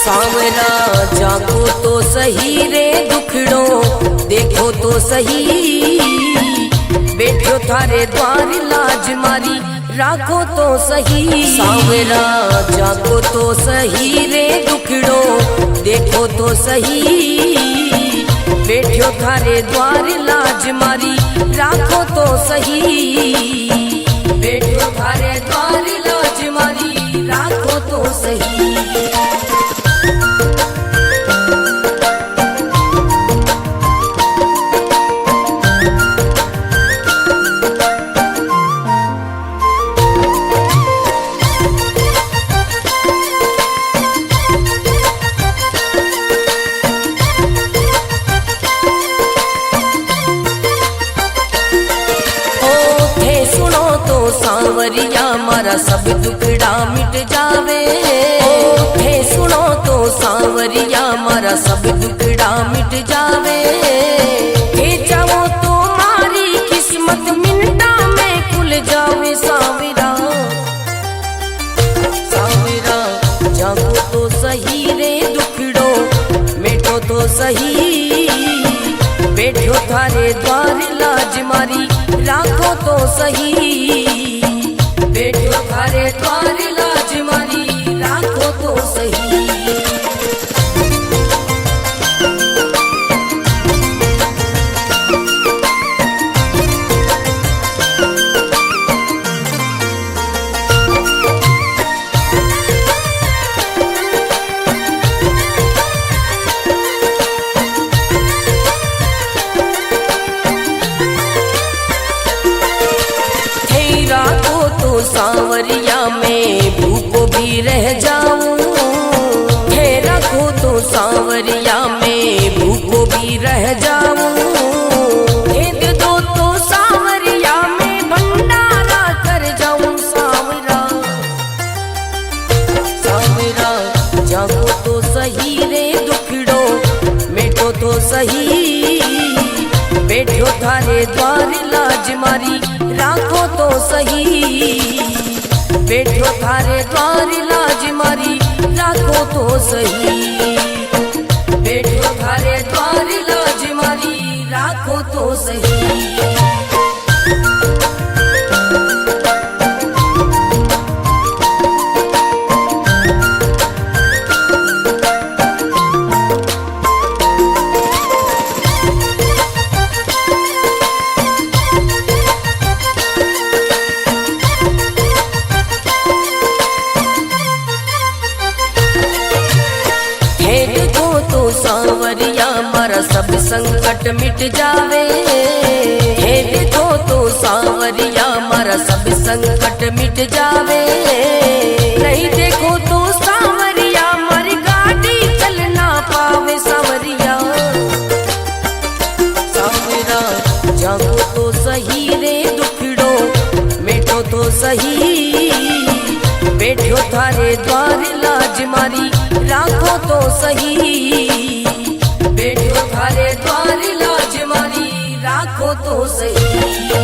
सांवरा जागो तो सही रे दुखड़ो देखो तो सही, बैठो थारे द्वार लाज मारी राखो तो सही। सांवरा जागो तो सही रे दुखड़ो देखो तो सही, बैठो थारे द्वार लाज मारी राखो तो सही, बैठो थारे द्वार लाज मारी राखो तो सही। सांवरिया मारा सब दुखड़ा मिट जावे, थे सुनो तो सांवरिया मारा सब दुखड़ा मिट जावे, थे जाओ तो मारी किस्मत मिनटा में खुल जावे। सांवरा सांवरा जागो तो सही रे दुखड़ो मिटो तो सही, बैठो थारे द्वार लाज मारी राखो तो सही, बैठो थारे द्वार लाज मारी राखो तो सही। सांवरिया में भूखो भी रह जाऊं, है रखो तो सांवरिया में भूखो भी रह जाऊं, भेद दो तो सांवरिया में भंडारा कर जाऊं। सांवरा सांवरा जागो तो सही रे दुखड़ो मिटो तो सही, बैठो थारे द्वार लाज मारी राखो तो सही, बैठो थारे द्वार लाज मारी राखो तो सही, बैठो थारे द्वार लाज मारी राखो तो सही। सांवरिया मारा सब संकट मिट जावे, हे देखो तो सांवरिया मारा सब संकट मिट जावे, नहीं देखो तो सांवरिया मारी गाड़ी चल ना पावे। सांवरिया सांवरा जागो तो सही रे दुखड़ो मिटो तो सही, बैठो थारे द्वार लाज मारी राखो तो सही, बैठो थारे द्वार लाज मारी राखो तो सही।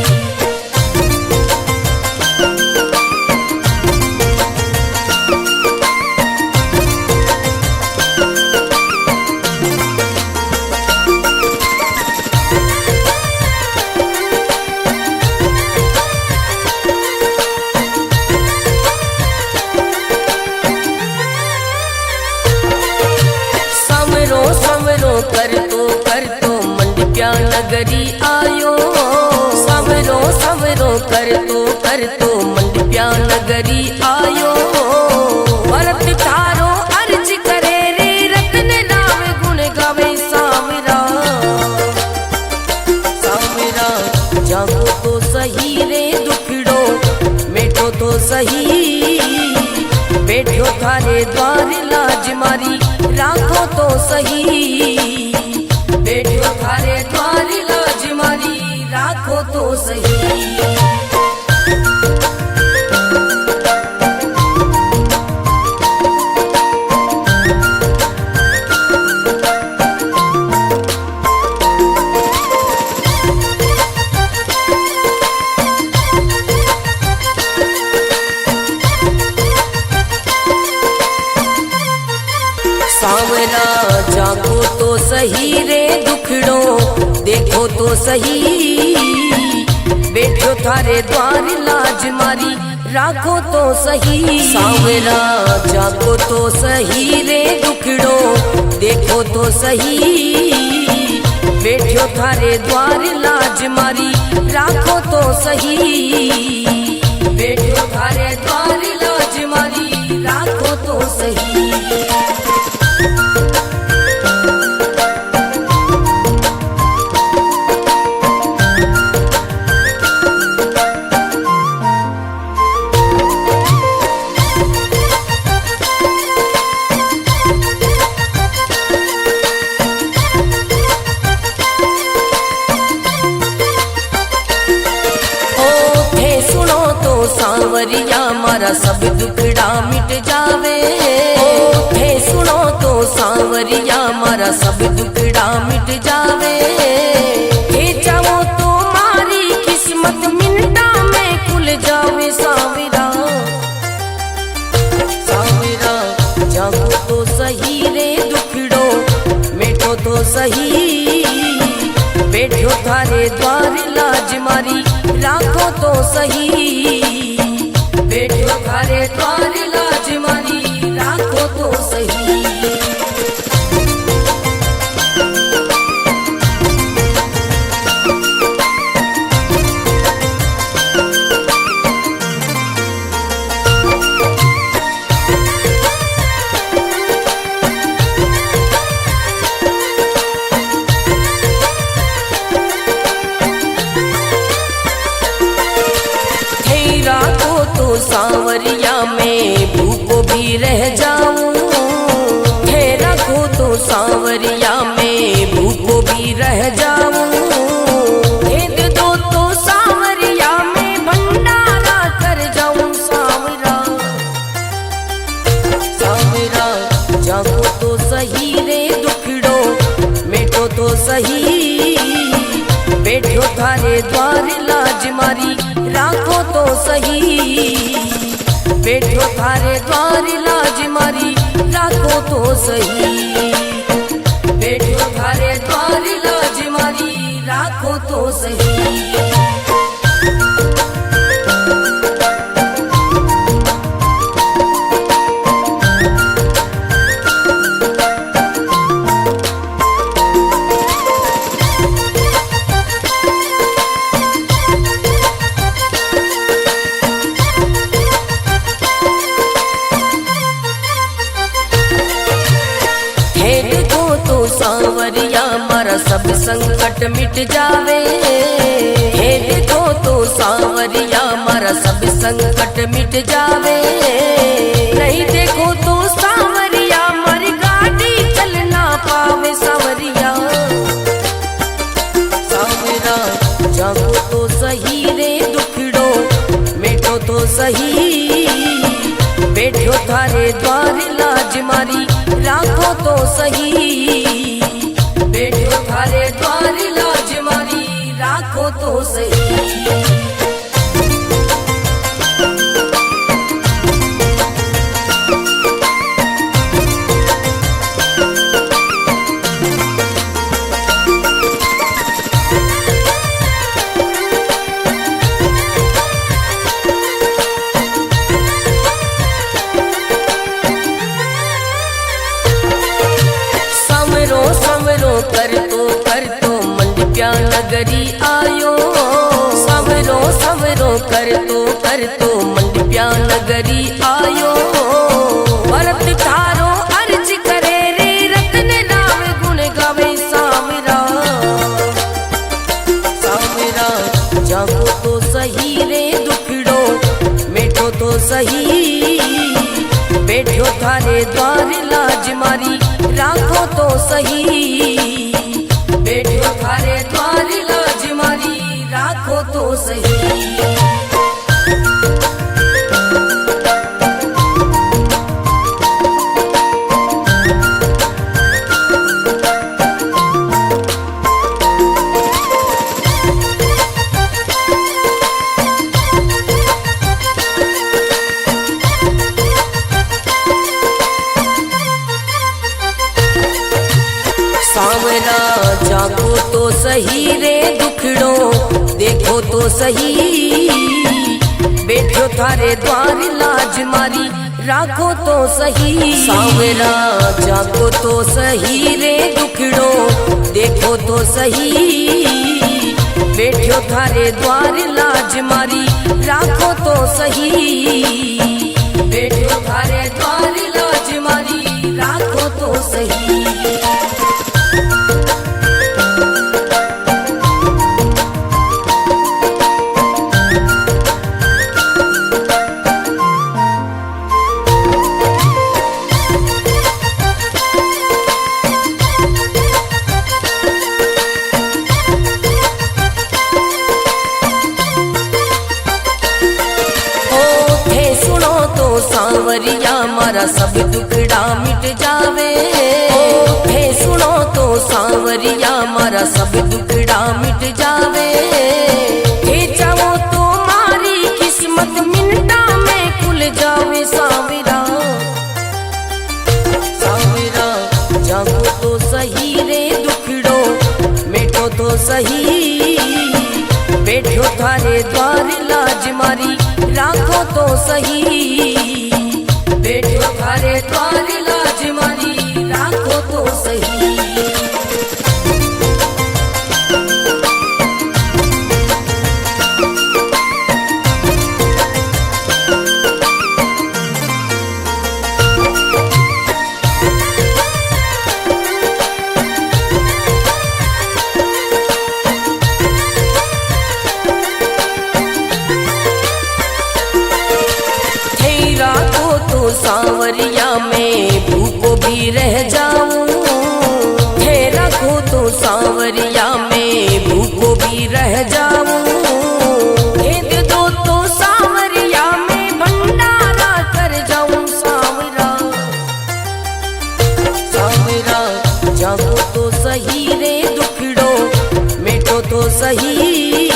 कर तो मंडप्या नगरी आयो, सांवरो सांवरो कर तो मंडप्या नगरी आयो, भरत थारो अर्ज करे रे रत्न राम गुण गावे। सांवरा सांवरा जागो तो सही रे दुखड़ो मिटो तो सही, बैठो थारे द्वार लाज मारी राखो तो सही, बैठो थारे द्वार लाज मारी राखो तो सही। सावरा जागो तो सही रे दुखड़ो देखो तो सही, बैठो थारे द्वार लाज मारी राखो तो सही। सावरा जागो तो सही रे दुखड़ो देखो तो सही, बैठो थारे द्वार लाज मारी राखो तो सही, बैठो थारे द्वार लाज मारी राखो तो सही। सांवरिया मारा सब दुखड़ा मिट जावे, हे सुनो तो सांवरिया मारा सब दुखड़ा मिट जावे, हे चाहो तो मारी किस्मत मिनटा में खुल जावे। सांवरा सांवरा जागो तो सही रे दुखड़ो मिटो तो सही, बैठो थारे द्वार लाज मारी राखो तो सही, बैठो थारे द्वार लाज मारी राखो तो सही। सांवरिया में भूखो भी रह जाऊं, हे रखो तो सांवरिया में भूखो भी रह जाऊं, भेद दो तो सांवरिया में भंडारा कर जाऊं। सांवरा सांवरा जागो तो सही रे दुखड़ो मिटो तो सही, बैठो थारे द्वार लाज मारी राखो तो सही, बैठो थारे द्वार लाज मारी राखो तो सही, बैठो थारे द्वार लाज मारी राखो तो सही। सांवरिया मारा सब संकट मिट जावे, हे देखो तो सांवरिया मारा सब संकट मिट जावे, नहीं देखो तो सांवरिया मारी गाड़ी चल ना पावे। सांवरिया सांवरा जागो तो सही रे दुखड़ो मिटो तो सही, बैठो थारे द्वार लाज मारी राखो तो सही, बैठो थारे द्वार लाज मारी राखो तो सही। कर तो मंडप्या नगरी आयो, सवरो सवरो कर तो मंडप्या नगरी आयो, भरत थारो अर्ज करे रे रतन राम गुण गावे। सांवरा सांवरा जागो तो सही रे दुखड़ो मिटो तो सही, बैठो थारे द्वार लाज मारी राखो तो सही, बैठो थारे द्वार लाज मारी राखो तो सही। सांवरा जागो तो सही रे दुखड़ो देखो तो सही, बैठो थारे द्वार लाज मारी राखो तो सही। सांवरा जागो तो सही रे दुखड़ो देखो तो सही, बैठो थारे द्वार लाज मारी राखो तो सही, बैठो थारे द्वार लाज मारी राखो तो सही। सांवरिया मारा सब दुखड़ा मिट जावे, हे सुनो तो सांवरिया मारा सब दुखड़ा मिट जावे, हे चाहो तो मारी किस्मत मिनटा में खुल जावे। सांवरा सांवरा जागो तो सही रे दुखड़ो मिटो तो सही, बैठो थारे द्वार लाज मारी राखो तो सही, बैठो थारे द्वार लाज मारी राखो तो सही। सांवरिया में भूखो भी रह जाऊं, हे रखो तो सांवरिया में भूखो भी रह जाऊं, हे दे दो तो सांवरिया में भंडारा कर जाऊं। सांवरा सांवरा जागो तो सही रे दुखड़ो मिटो तो सही,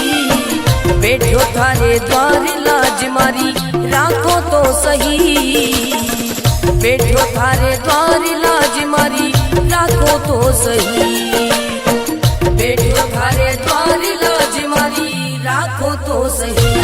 बैठो थारे द्वार लाज मारी राखो तो सही, बैठो थारे द्वार लाज मारी राखो तो सही, बैठो थारे द्वार लाज मारी राखो तो सही।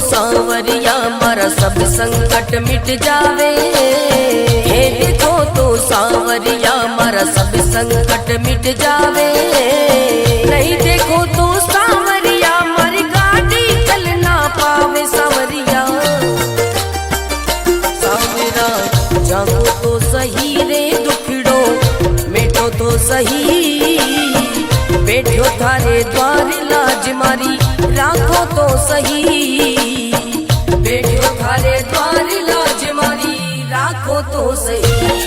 सांवरिया मारा सब संकट मिट जावे, हे देखो तो सांवरिया मारा सब संकट मिट जावे, नहीं देखो तो सांवरिया मारी गाड़ी चल ना पावे। सांवरिया सांवरा जागो तो सही रे दुखड़ो मिटो तो सही, बैठो थारे द्वार लाज मारी राखो तो सही, बैठो थारे द्वार लाज मारी राखो तो सही।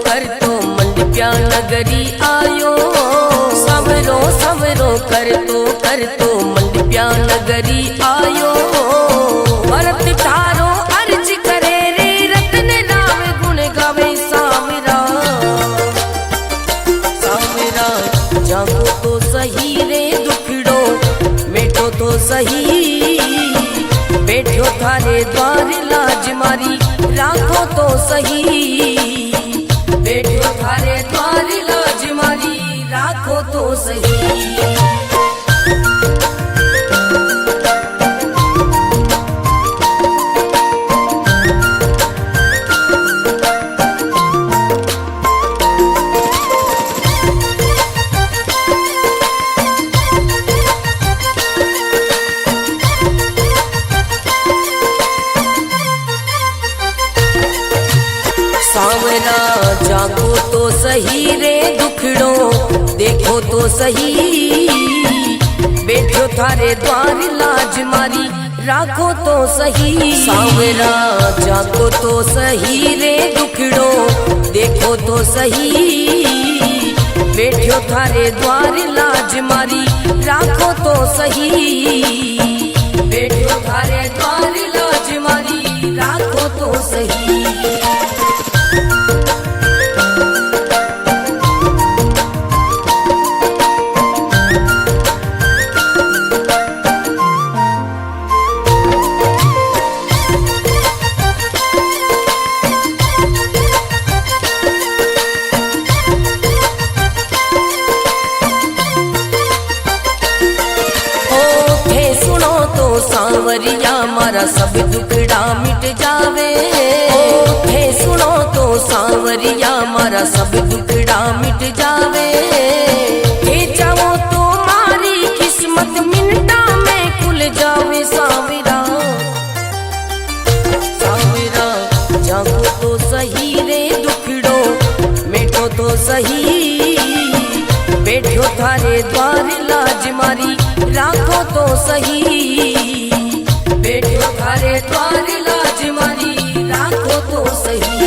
कर तो मंडप्या नगरी आयो, सवरो सवरो कर तो मंडप्या नगरी आयो, भरत थारो अर्ज करे रे रतन राम गुण गावे। सांवरा सांवरा जागो तो सही रे दुखड़ो मिटो तो सही, बैठो थारे द्वार लाज मारी राखो तो सही, बैठो थारे द्वार लाज मारी राखो तो सही। जाको तो सही रे दुखड़ो देखो तो सही, बैठो थारे द्वार लाज मारी राखो तो सही। सांवरा जाको तो सही रे दुखड़ो देखो तो सही, बैठो थारे द्वार लाज मारी राखो तो सही, बैठो थारे द्वार लाज मारी राखो तो सही। सांवरिया मारा सब दुखड़ा मिट जावे, हे सुनो तो सांवरिया मारा सब दुखड़ा मिट जावे। हे चाहो तो मारी किस्मत मिनटा में खुल जावे। सांवरा सांवरा जागो तो सही रे दुखड़ो मिटो तो सही, बैठो थारे द्वार लाज मारी राखो तो सही, बैठो थारे द्वार लाज मारी राखो तो सही।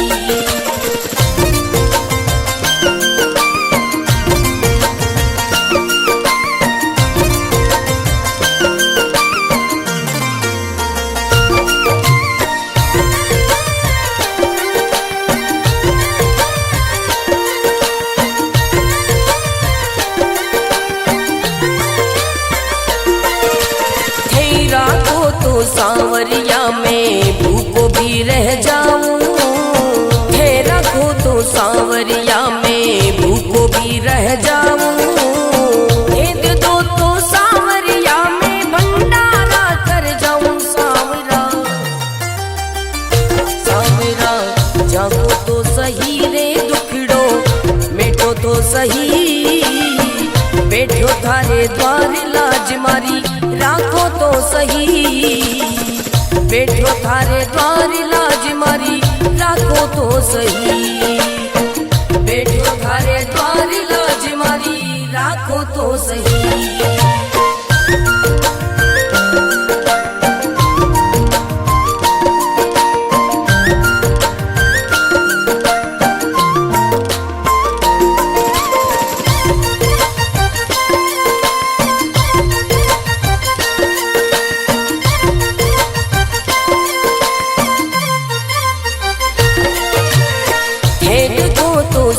सांवरिया में भूखो भी रह जाऊं, थे रखो तो सांवरिया में भूखो भी रह जाऊं। भेद दो तो सांवरिया में भंडारा कर जाऊं। सांवरा सांवरा जागो तो सही रे दुखड़ो मिटो तो सही, बैठो थारे द्वार लाज मारी राखो तो सही, बैठो थारे द्वार लाज मारी राखो तो सही, बैठो थारे द्वार लाज मारी राखो तो सही।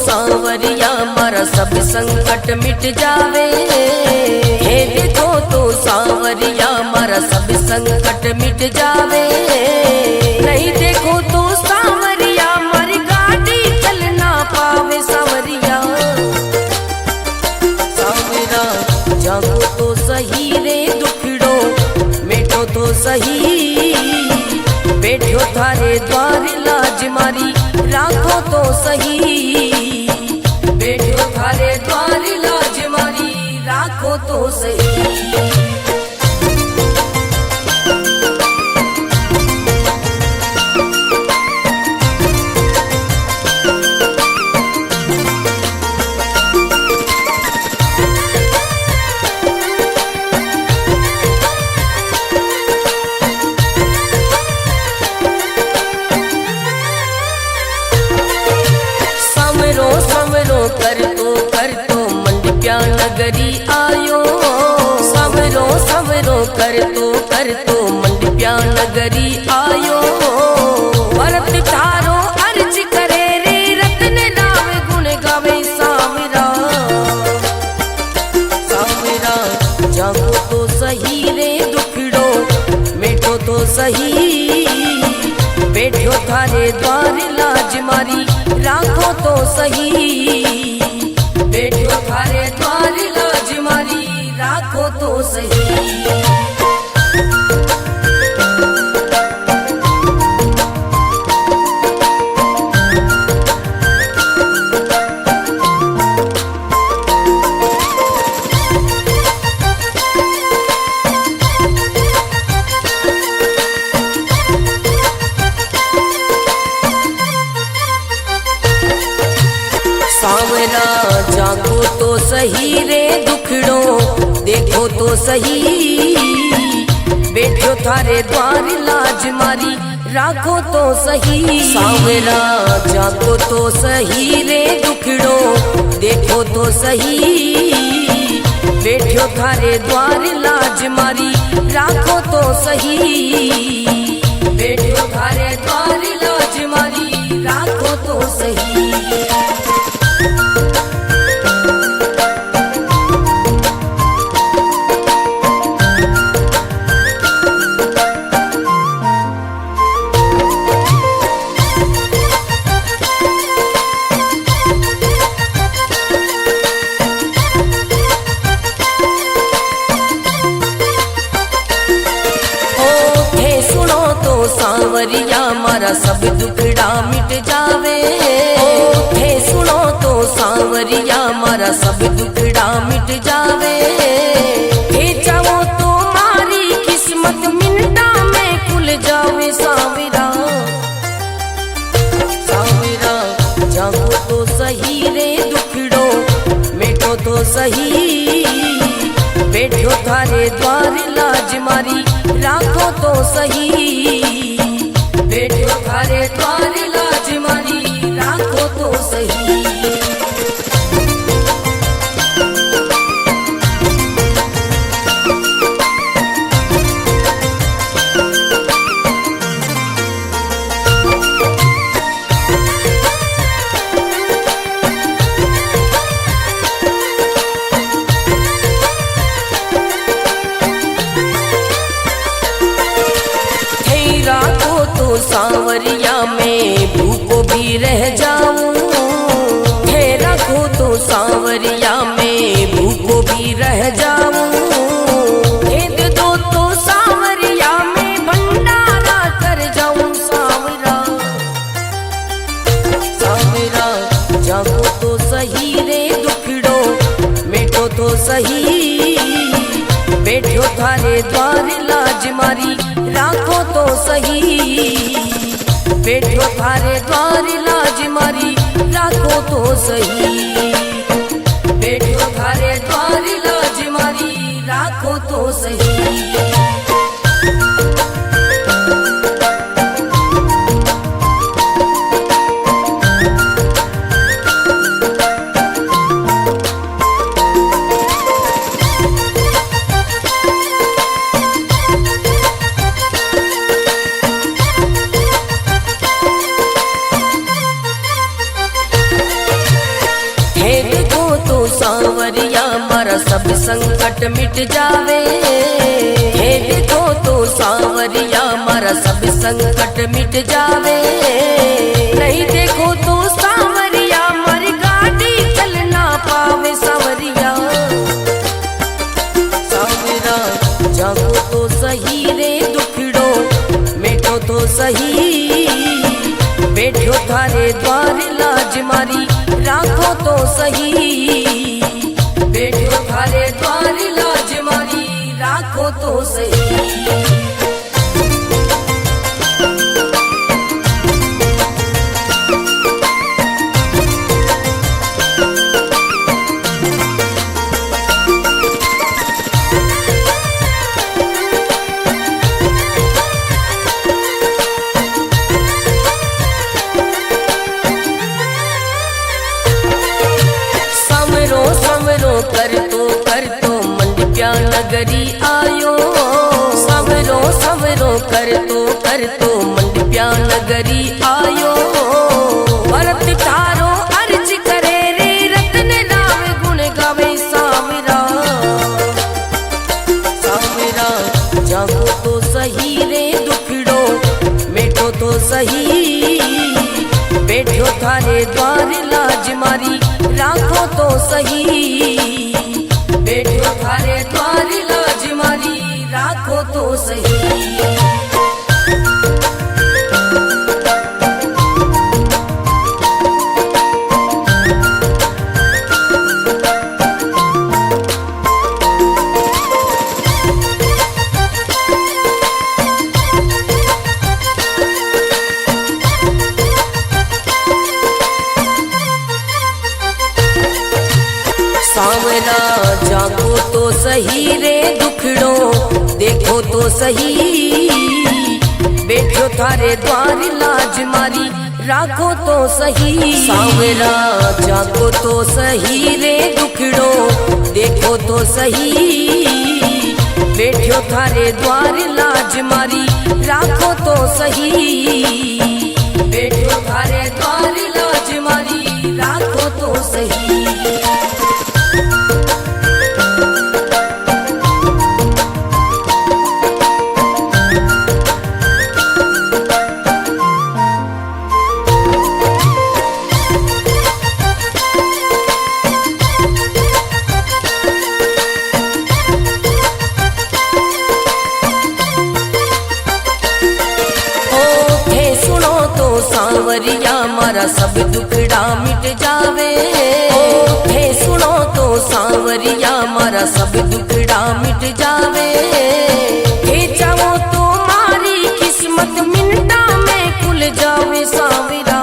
सांवरिया मारा सब संकट मिट जावे, हे देखो तो सांवरिया मारा सब संकट मिट जावे। नहीं देखो तो सांवरिया मारी गाड़ी चल ना पावे। सांवरिया सांवरा जागो तो सही रे दुखड़ो मिटो तो सही, बैठो थारे द्वार लाज मारी राखो तो सही, बैठो थारे द्वार लाज मारी राखो तो सही। कर तो मंडप्या नगरी आयो, सवरो सवरो कर तो मंडप्या नगरी आयो। भरत तारो अर्ज करे रे रतन नाम गुण गावे। सांवरा सांवरा जागो तो सही रे दुखड़ो मिटो तो सही, बैठो थारे द्वार लाज मारी राखो तो सही, बैठो थारे द्वार लाज मारी राखो तो सही। सही रे दुखड़ो देखो तो सही, बैठो थारे द्वार लाज मारी राखो तो सही। सांवरा जागो तो सही रे दुखड़ो देखो तो सही, बैठो थारे द्वार लाज मारी राखो तो सही, बैठो थारे द्वार लाज मारी राखो तो सही। सांवरिया मारा सब दुखड़ा मिट जावे, थे सुनो तो सांवरिया मारा सब दुखड़ा मिट जावे, थे चाहो तो मारी किस्मत मिनटा में खुल जावे। सांवरा सांवरा जागो तो सही रे दुखड़ो मिटो तो सही, बैठो थारे द्वार लाज मारी राखो तो सही, बैठो थारे द्वार लाज मारी राखो तो सही। सांवरिया में भूखो भी रह जाऊं, है रखो तो सांवरिया में भूखो भी रह जाऊं, भेद दो तो सांवरिया में भंडारा कर जाऊं। सांवरा सांवरा जागो तो सही रे दुखड़ो मिटो तो सही, बैठो थारे द्वार लाज मारी राखो तो सही, बैठो थारे द्वार लाज मारी राखो तो सही, बैठो थारे द्वार लाज मारी राखो तो सही। सांवरिया मारा सब संकट मिट जावे, हे देखो तो सांवरिया मारा सब संकट मिट जावे, नहीं देखो तो सांवरिया मारी गाड़ी चल ना पावे। सांवरिया सांवरा जागो तो सही रे दुखड़ो मिटो तो सही, बैठो थारे द्वार लाज मारी राखो तो सही, बैठो थारे द्वार लाज मारी राखो तो सही। कर तो मंडप्या नगरी आयो, समरो समरो कर तो मंडप्या नगरी आयो, भरत तारो अर्ज करे रे रतन राम गुण गावे। सांवरा सांवरा जागो तो सही रे दुखड़ो मिटो तो सही, बैठो थारे द्वार लाज मारी राखो तो सही, बैठो थारे द्वार लाज मारी राखो तो सही। सही, बैठो थारे द्वार लाज मारी राखो तो सही। सांवरा जागो तो सही रे दुखड़ो देखो तो सही, बैठो थारे द्वार लाज मारी राखो तो सही, बैठो थारे द्वार लाज मारी राखो तो सही। सांवरिया मारा सब दुखड़ा मिट जावे, हे सुनो तो सांवरिया मारा सब दुखड़ा मिट जावे, हे चाहो तो मारी किस्मत मिनटा में खुल जावे। सांवरा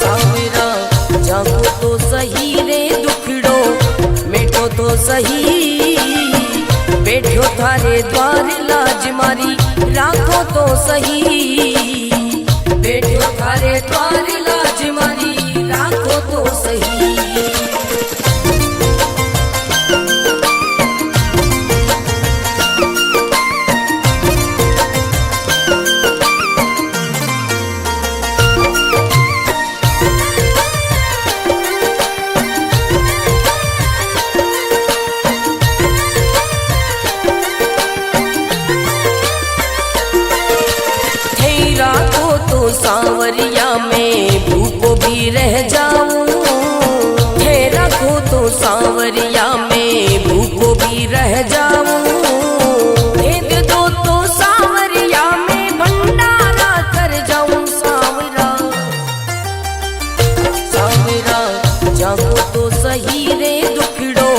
सांवरा जागो तो सही रे दुखड़ो मिटो तो सही, बैठो थारे द्वार लाज मारी राखो तो सही, बैठो थारे द्वार लाज मारी राखो तो सही। सांवरिया में भूखो भी रह जाऊं, हे रखो तो सांवरिया में भूखो भी रह जाऊं, भेद दो तो सांवरिया में भंडारा कर जाऊं। सांवरा सांवरा जागो तो सही रे दुखड़ो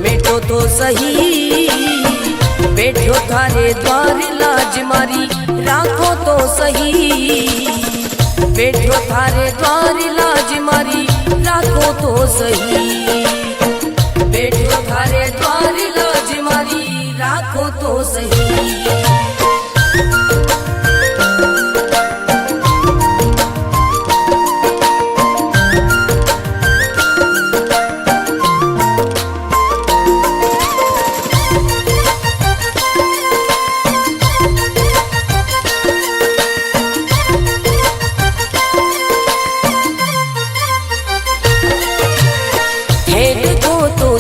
मिटो तो सही, बैठो थारे द्वार लाज मारी राखो तो सही, बैठो थारे द्वार लाज मारी राखो तो सही, बैठो थारे द्वार लाज मारी राखो तो सही।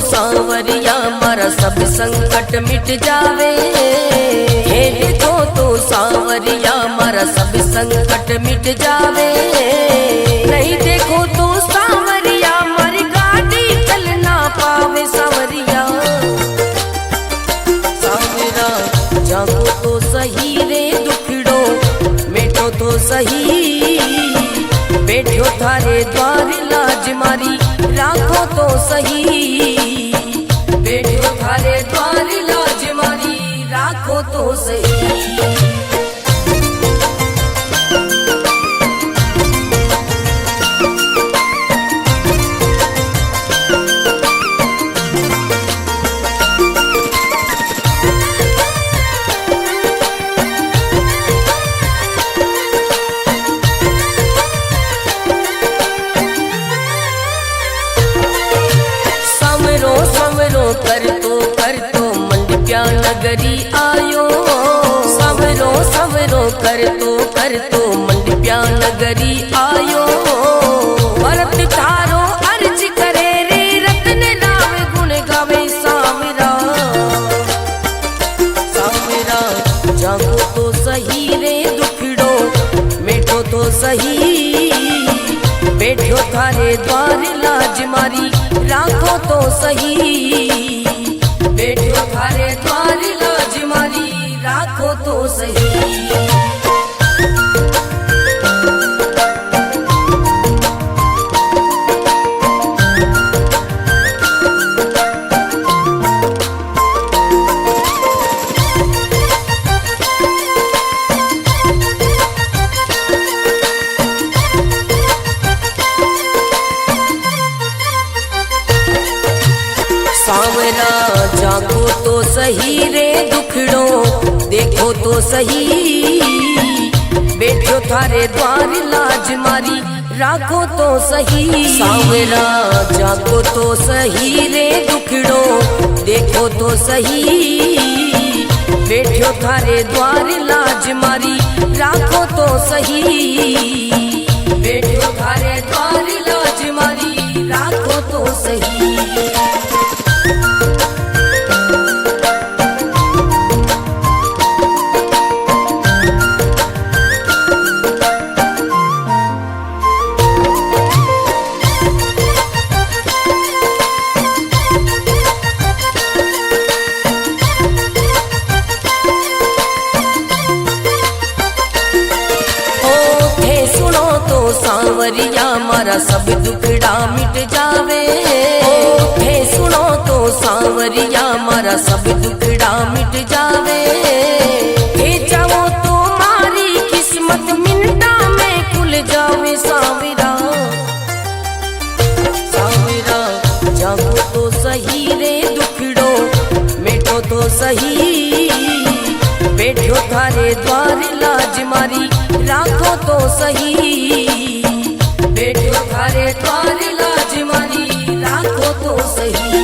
सांवरिया मारा सब संकट मिट जावे, हे देखो तो सांवरिया मारा सब संकट मिट जावे, नहीं देखो तो सांवरिया मारी गाड़ी चल ना पावे। सांवरिया सांवरा जागो तो सही रे दुखड़ो मिटो तो सही, बैठो थारे द्वार लाज मारी राखो तो सही, बैठो थारे द्वार लाज मारी राखो तो सही। कर तो मंडप्या नगरी आयो, सवरो सवरो कर तो मंडप्या नगरी आयो, भरत थारो अर्ज करे रे रतन राम गुण गावे। सांवरा सांवरा जागो तो सही रे दुखड़ो मिटो तो सही, बैठो थारे द्वार लाज मारी राखो तो सही, बैठो थारे द्वार लाज मारी राखो तो सही। सांवरा जागो तो सही रे दुख सही, बैठो थारे द्वार लाज मारी राखो तो सही। सांवरा जागो तो सही रे दुखड़ो देखो तो सही, बैठो थारे द्वार लाज मारी राखो तो सही, बैठो थारे द्वार लाज मारी राखो तो सही। सांवरिया मारा सब दुखड़ा मिट जावे, हे सुनो तो सांवरिया मारा सब दुखड़ा मिट जावे, हे जाओ तो मारी किस्मत मिनटा में खुल जावे। सांवरा सांवरा जागो तो सही रे दुखड़ो मिटो तो सही, बैठो थारे द्वार लाज मारी राखो तो सही, बैठो थारे द्वार लाज मारी राखो तो सही।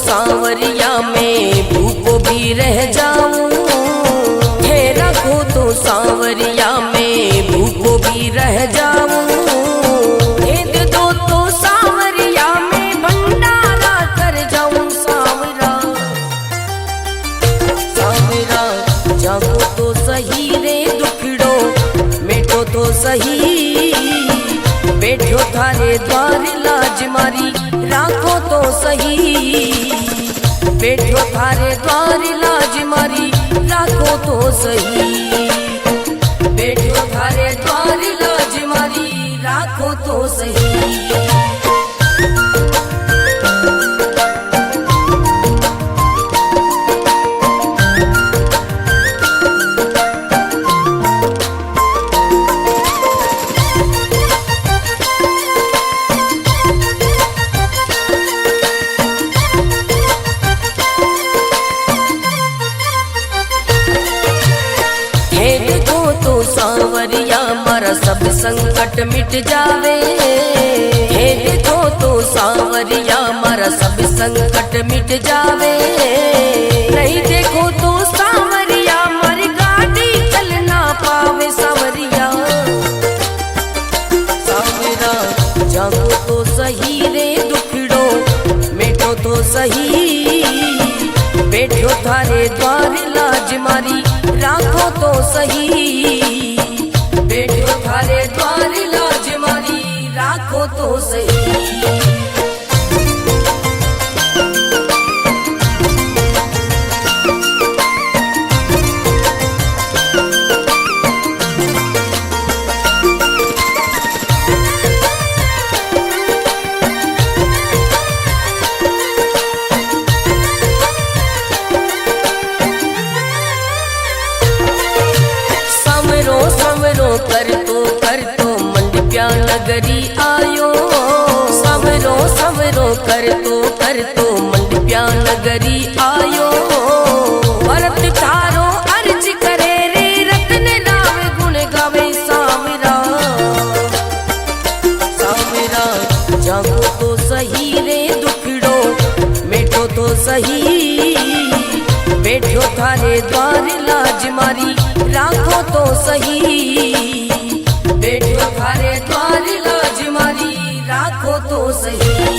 सांवरिया में भूखो भी रह जाऊं, हे रखो तो सांवरिया में भूखो भी रह जाऊं, हे दे दो तो सांवरिया में भंडारा कर जाऊं। सांवरा सांवरा जागो तो सही रे दुखड़ो मिटो तो सही, बैठो थारे द्वार लाज मारी राखो तो सही, बैठो थारे द्वार लाज मारी राखो तो सही, बैठो थारे द्वार लाज मारी राखो तो सही। सांवरिया मारा सब संकट मिट जावे, हे देखो तो सांवरिया मारा सब संकट मिट जावे, नहीं देखो तो सांवरिया मारी गाड़ी चल ना पावे। सांवरिया सांवरा जागो तो सही रे दुखड़ो मिटो तो सही, बैठो थारे द्वार लाज मारी राखो तो सही, बैठो थारे द्वार लाज मारी राखो तो सही। कर तो मंडप्या नगरी आयो, समरो समरो कर तो मंडप्या नगरी आयो, भरत थारो अर्ज करे रे रतन राव गुण गावे। सांवरा सांवरा जागो तो सही रे दुखड़ो मिटो तो सही, बैठो थारे द्वार लाज मारी राखो तो सही, बैठो थारे द्वार लाज मारी राखो तो सही।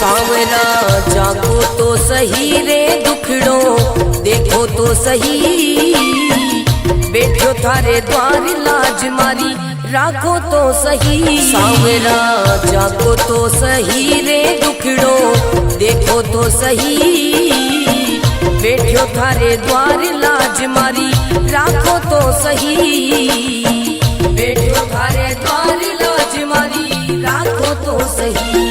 सांवरा जागो तो सही रे दुख देखो तो सही, बैठो थारे द्वार लाज मारी राखो तो सही। सांवरा जाको तो सही रे दुखड़ो देखो तो सही, बैठो थारे द्वार लाज मारी राखो तो सही, बैठो थारे द्वार लाज मारी राखो तो सही।